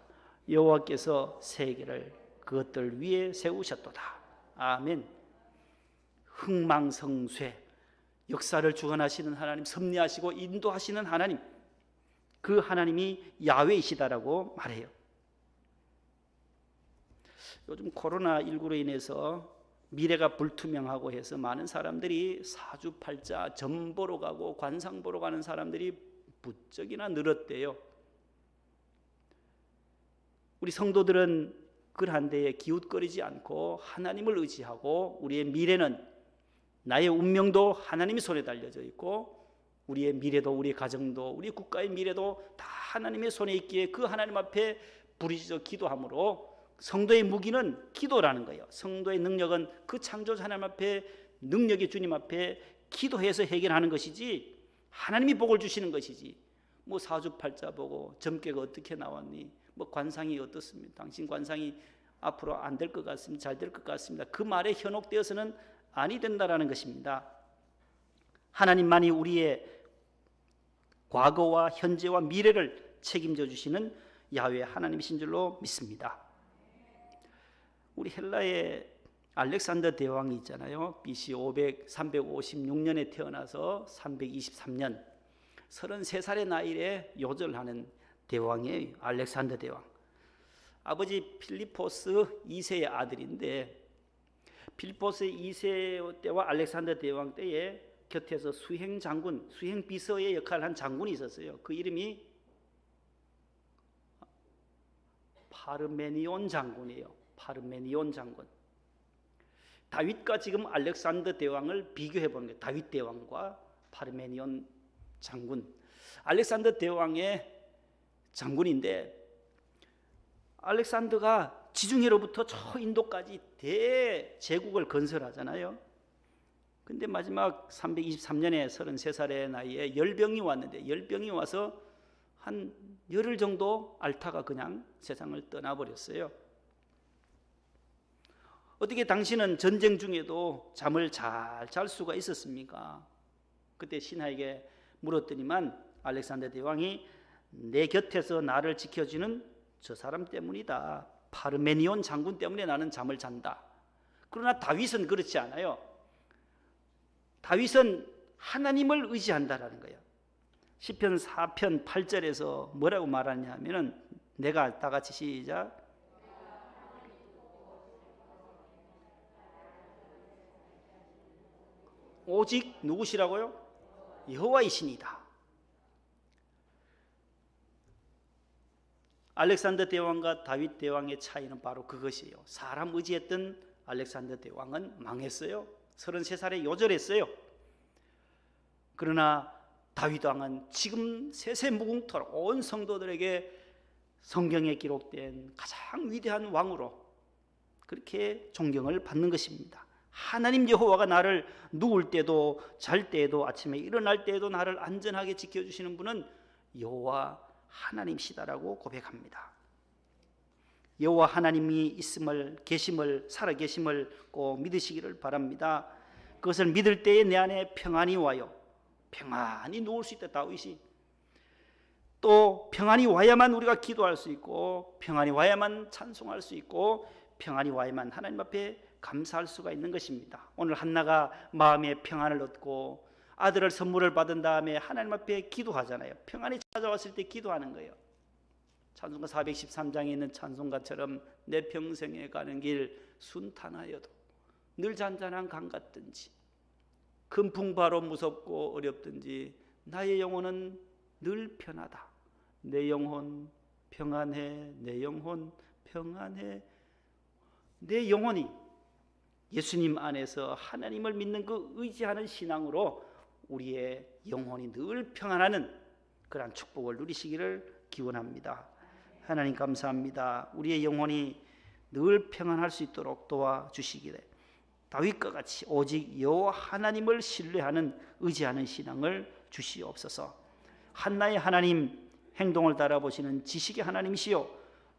여호와께서 세계를 그것들 위에 세우셨도다. 아멘. 흥망성쇠, 역사를 주관하시는 하나님, 섭리하시고 인도하시는 하나님, 그 하나님이 야훼이시다라고 말해요. 요즘 코로나19로 인해서 미래가 불투명하고 해서 많은 사람들이 사주팔자, 점 보러 가고 관상 보러 가는 사람들이 부쩍이나 늘었대요. 우리 성도들은 그러한 데에 기웃거리지 않고 하나님을 의지하고, 우리의 미래는, 나의 운명도 하나님의 손에 달려져 있고, 우리의 미래도, 우리의 가정도, 우리 국가의 미래도 다 하나님의 손에 있기에 그 하나님 앞에 부르짖어 기도함으로, 성도의 무기는 기도라는 거예요. 성도의 능력은 그 창조자 하나님 앞에, 능력의 주님 앞에 기도해서 해결하는 것이지, 하나님이 복을 주시는 것이지, 뭐 사주팔자 보고 점괘가 어떻게 나왔니, 뭐 관상이 어떻습니까, 당신 관상이 앞으로 안 될 것 같습니다, 잘 될 것 같습니다, 그 말에 현혹되어서는 아니 된다라는 것입니다. 하나님만이 우리의 과거와 현재와 미래를 책임져 주시는 야훼 하나님이신 줄로 믿습니다. 우리 헬라의 알렉산더 대왕이 있잖아요. BC 356년에 태어나서 323년 33살의 나이에 요절하는 대왕이에요. 알렉산더 대왕. 아버지 필리포스 2세의 아들인데, 필리포스 2세 때와 알렉산더 대왕 때에 곁에서 수행 장군, 수행 비서의 역할을 한 장군이 있었어요. 그 이름이 파르메니온 장군이에요. 파르메니온 장군. 다윗과 지금 알렉산더 대왕을 비교해 보는 거예요. 다윗 대왕과 파르메니온 장군. 알렉산더 대왕의 장군인데 알렉산더가 지중해로부터 저 인도까지 대제국을 건설하잖아요. 근데 마지막 323년에 33살의 나이에 열병이 왔는데, 열병이 와서 한 열흘 정도 앓다가 그냥 세상을 떠나버렸어요. 어떻게 당신은 전쟁 중에도 잠을 잘 잘 수가 있었습니까? 그때 신하에게 물었더니만 알렉산더 대왕이 내 곁에서 나를 지켜주는 저 사람 때문이다. 파르메니온 장군 때문에 나는 잠을 잔다. 그러나 다윗은 그렇지 않아요. 다윗은 하나님을 의지한다라는 거예요. 시편 4편 8절에서 뭐라고 말하냐 하면은, 내가 다 같이 시작. 오직 누구시라고요? 여호와이시니다. 알렉산더 대왕과 다윗 대왕의 차이는 바로 그것이에요. 사람 의지했던 알렉산더 대왕은 망했어요. 33살에 요절했어요. 그러나 다윗 왕은 지금 세세무궁토록 온 성도들에게 성경에 기록된 가장 위대한 왕으로 그렇게 존경을 받는 것입니다. 하나님 여호와가 나를 누울 때도 잘 때에도 아침에 일어날 때에도 나를 안전하게 지켜주시는 분은 여호와 하나님이시다라고 고백합니다. 여호와 하나님이 있음을, 계심을, 살아계심을 꼭 믿으시기를 바랍니다. 그것을 믿을 때에 내 안에 평안이 와요. 평안히 누울 수 있다. 다윗이 또 평안이 와야만 우리가 기도할 수 있고, 평안이 와야만 찬송할 수 있고, 평안이 와야만 하나님 앞에 감사할 수가 있는 것입니다. 오늘 한나가 마음의 평안을 얻고 아들을 선물을 받은 다음에 하나님 앞에 기도하잖아요. 평안이 찾아왔을 때 기도하는 거예요. 찬송가 413장에 있는 찬송가처럼 내 평생에 가는 길 순탄하여도 늘 잔잔한 강 같든지 큰 풍파로 무섭고 어렵든지 나의 영혼은 늘 편하다. 내 영혼 평안해. 내 영혼 평안해. 내 영혼이 예수님 안에서 하나님을 믿는 그 의지하는 신앙으로 우리의 영혼이 늘 평안하는 그러한 축복을 누리시기를 기원합니다. 하나님 감사합니다. 우리의 영혼이 늘 평안할 수 있도록 도와주시기를 다윗과 같이 오직 여호와 하나님을 신뢰하는 의지하는 신앙을 주시옵소서. 한나의 하나님, 행동을 따라보시는 지식의 하나님이시요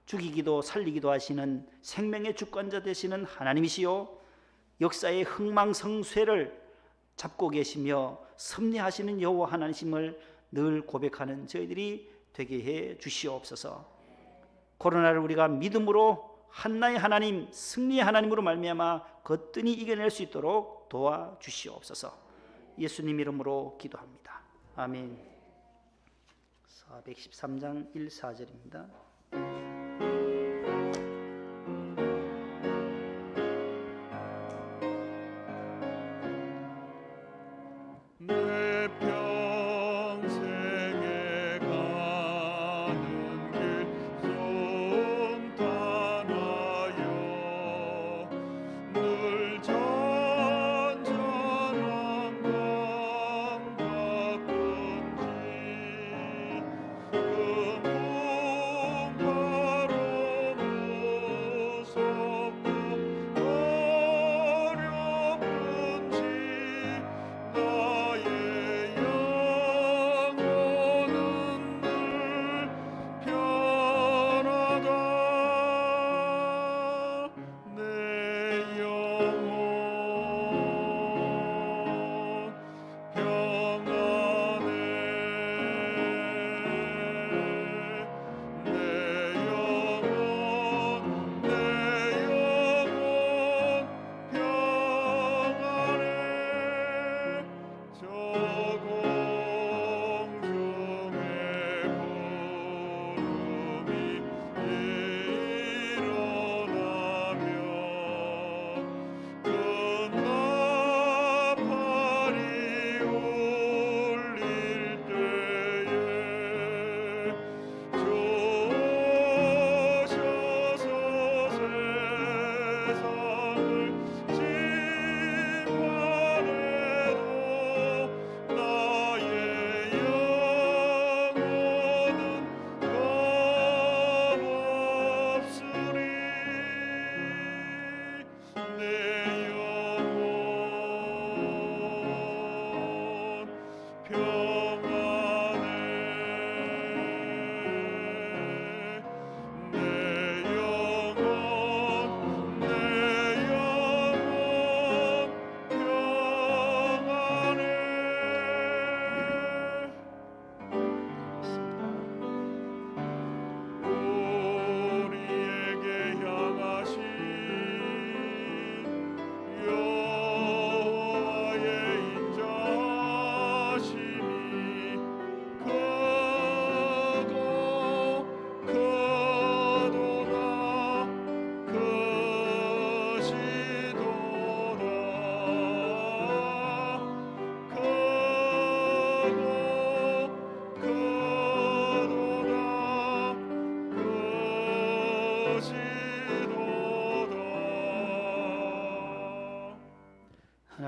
죽이기도 살리기도 하시는 생명의 주권자 되시는 하나님이시요 역사의 흥망성쇠를 잡고 계시며 섭리하시는 여호와 하나님을 늘 고백하는 저희들이 되게 해 주시옵소서. 코로나를 우리가 믿음으로 한나의 하나님, 승리의 하나님으로 말미암아 거뜬히 이겨낼 수 있도록 도와주시옵소서. 예수님 이름으로 기도합니다. 아멘. 413장 1-4절입니다. 내 평생에 가는 길 순탄하여 늘 잔잔한 강 같은지 그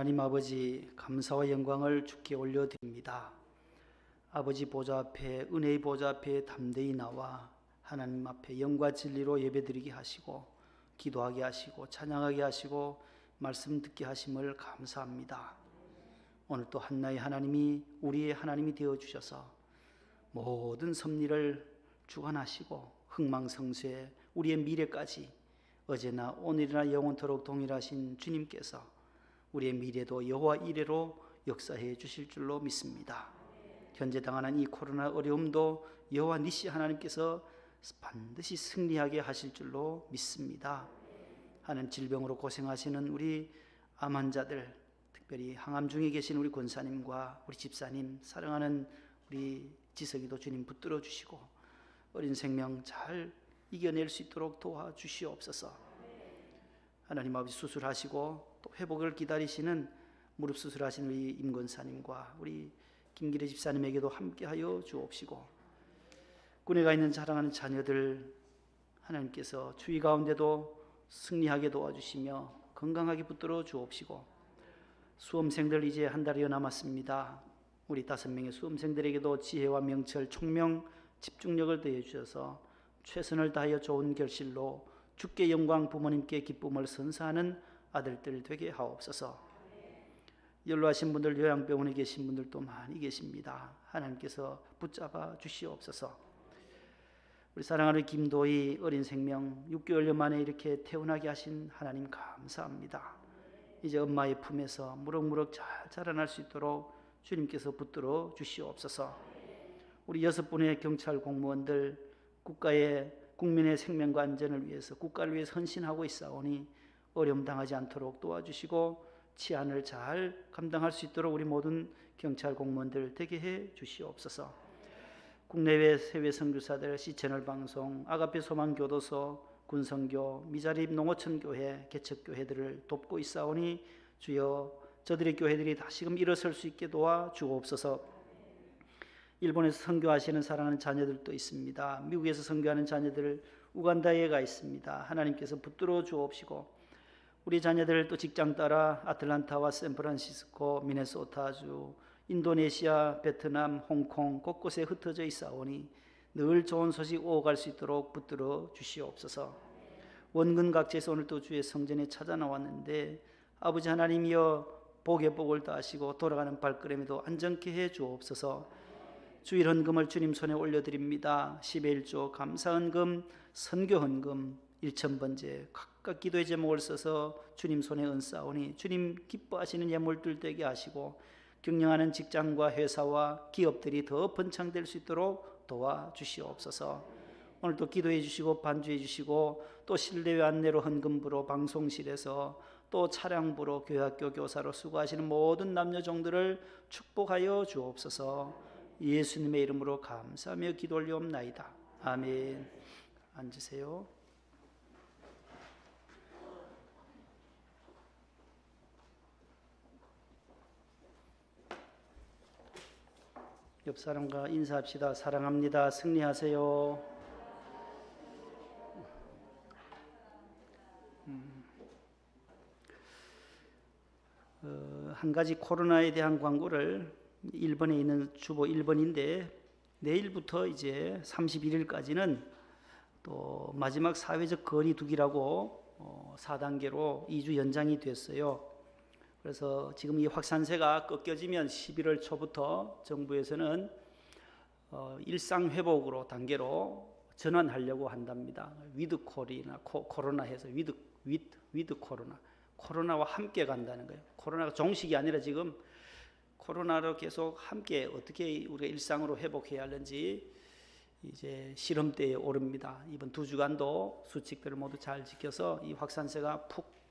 하나님 아버지 감사와 영광을 주께 올려드립니다. 아버지 보좌 앞에 은혜의 보좌 앞에 담대히 나와 하나님 앞에 영과 진리로 예배드리게 하시고 기도하게 하시고 찬양하게 하시고 말씀 듣게 하심을 감사합니다. 오늘 또 한나의 하나님이 우리의 하나님이 되어주셔서 모든 섭리를 주관하시고 흥망성쇠 우리의 미래까지 어제나 오늘이나 영원토록 동일하신 주님께서 우리의 미래도 여호와 이래로 역사해 주실 줄로 믿습니다. 현재 당하는 이 코로나 어려움도 여호와 니시 하나님께서 반드시 승리하게 하실 줄로 믿습니다. 하는 질병으로 고생하시는 우리 암 환자들, 특별히 항암 중에 계신 우리 권사님과 우리 집사님, 사랑하는 우리 지석이도 주님 붙들어 주시고 어린 생명 잘 이겨낼 수 있도록 도와주시옵소서. 하나님 아버지 수술하시고 또 회복을 기다리시는 무릎 수술하신 우리 임 권사님과 우리 김기래 집사님에게도 함께하여 주옵시고 군에 가 있는 자랑하는 자녀들 하나님께서 주의 가운데도 승리하게 도와주시며 건강하게 붙들어 주옵시고 수험생들 이제 한 달여 남았습니다. 우리 5명의 수험생들에게도 지혜와 명철, 총명, 집중력을 더해 주셔서 최선을 다하여 좋은 결실로 주께 영광, 부모님께 기쁨을 선사하는 아들들 되게 하옵소서. 연로하신 분들, 요양병원에 계신 분들도 많이 계십니다. 하나님께서 붙잡아 주시옵소서. 우리 사랑하는 김도희 어린 생명 6개월여 만에 이렇게 태어나게 하신 하나님 감사합니다. 이제 엄마의 품에서 무럭무럭 잘 자라날 수 있도록 주님께서 붙들어 주시옵소서. 우리 6분의 경찰 공무원들 국민의 생명과 안전을 위해서 국가를 위해서 헌신하고 있사오니 어려움 당하지 않도록 도와주시고 치안을 잘 감당할 수 있도록 우리 모든 경찰 공무원들 되게 해 주시옵소서. 국내외 해외 선교사들, 시채널 방송, 아가페 소망교도소, 군성교, 미자립 농어촌 교회, 개척교회들을 돕고 있사오니 주여 저들의 교회들이 다시금 일어설 수 있게 도와주옵소서. 일본에서 선교하시는 사랑하는 자녀들도 있습니다. 미국에서 선교하는 자녀들 우간다에 가 있습니다. 하나님께서 붙들어 주옵시고 우리 자녀들 또 직장 따라 아틀란타와 샌프란시스코, 미네소타주, 인도네시아, 베트남, 홍콩 곳곳에 흩어져 있사오니 늘 좋은 소식 오갈 수 있도록 붙들어 주시옵소서. 원근 각지에서 오늘 또 주의 성전에 찾아 나왔는데 아버지 하나님이여 복에 복을 다하시고 돌아가는 발걸음에도 안전케 해 주옵소서. 주일 헌금을 주님 손에 올려드립니다. 10의 1조 감사헌금, 선교헌금 1,000번째 각각 기도의 제목을 써서 주님 손에 얹사오니 주님 기뻐하시는 예물들 되게 하시고 경영하는 직장과 회사와 기업들이 더 번창될 수 있도록 도와주시옵소서. 오늘도 기도해 주시고 반주해 주시고 또 실내외 안내로 헌금부로 방송실에서 또 차량부로 교회학교 교사로 수고하시는 모든 남녀 종들을 축복하여 주옵소서. 예수님의 이름으로 감사하며 기도 올리옵나이다. 아멘. 앉으세요. 옆 사람과 인사합시다. 사랑합니다. 승리하세요. 한 가지 코로나에 대한 광고를 일본에 있는 주보 1번인데 내일부터 이제 31일까지는 또 마지막 사회적 거리 두기라고 4단계로 2주 연장이 됐어요. 그래서 지금 이 확산세가 꺾여지면 11월 초부터 정부에서는 일상회복으로 단계로 전환하려고 한답니다. 위드 코로나 해서 위드 코로나와 함께 간다는 거예요. 코로나가 종식이 아니라 지금 코로나로 계속 함께 어떻게 우리가 일상으로 회복해야 하는지 이제 실험대에 오릅니다. 이번 2주간도 수칙들을 모두 잘 지켜서 이 확산세가 푹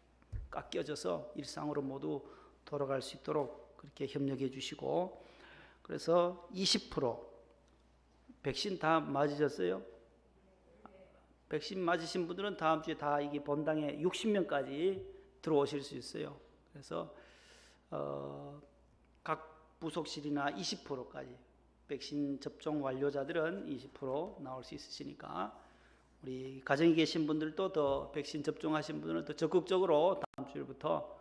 깎여져서 일상으로 모두 돌아갈 수 있도록 그렇게 협력해 주시고, 그래서 20% 백신 다 맞으셨어요? 백신 맞으신 분들은 다음 주에 다 이게 본당에 60명까지 들어오실 수 있어요. 그래서 각 부속실이나 20%까지 백신 접종 완료자들은 20% 나올 수 있으시니까 우리 가정에 계신 분들도 더 백신 접종하신 분들은 더 적극적으로 다음 주부터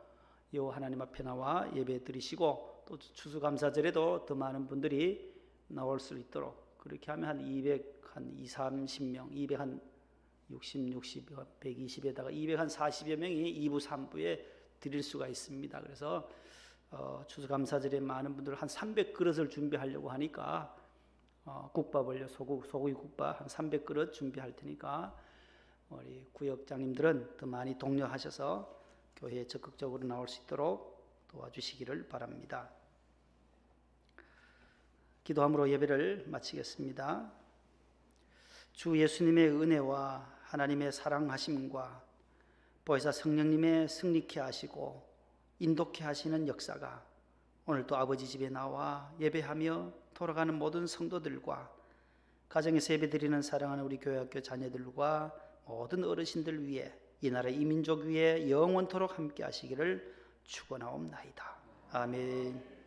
여호와 하나님 앞에 나와 예배 드리시고 또 추수감사절에도 더 많은 분들이 나올 수 있도록 그렇게 하면 한 230명, 260, 120에다가 240여 명이 2부, 3부에 드릴 수가 있습니다. 그래서 추수감사절에 많은 분들 한 300그릇을 준비하려고 하니까 국밥을요, 소고기 국밥 한 300그릇 준비할 테니까 우리 구역장님들은 더 많이 독려하셔서 교회에 적극적으로 나올 수 있도록 도와주시기를 바랍니다. 기도함으로 예배를 마치겠습니다. 주 예수님의 은혜와 하나님의 사랑하심과 보혜사 성령님의 승리케 하시고 인도케 하시는 역사가 오늘도 아버지 집에 나와 예배하며 돌아가는 모든 성도들과 가정에서 예배드리는 사랑하는 우리 교회학교 자녀들과 모든 어르신들 위해 이 나라 이민족 위에 영원토록 함께 하시기를 축원하옵나이다. 아멘.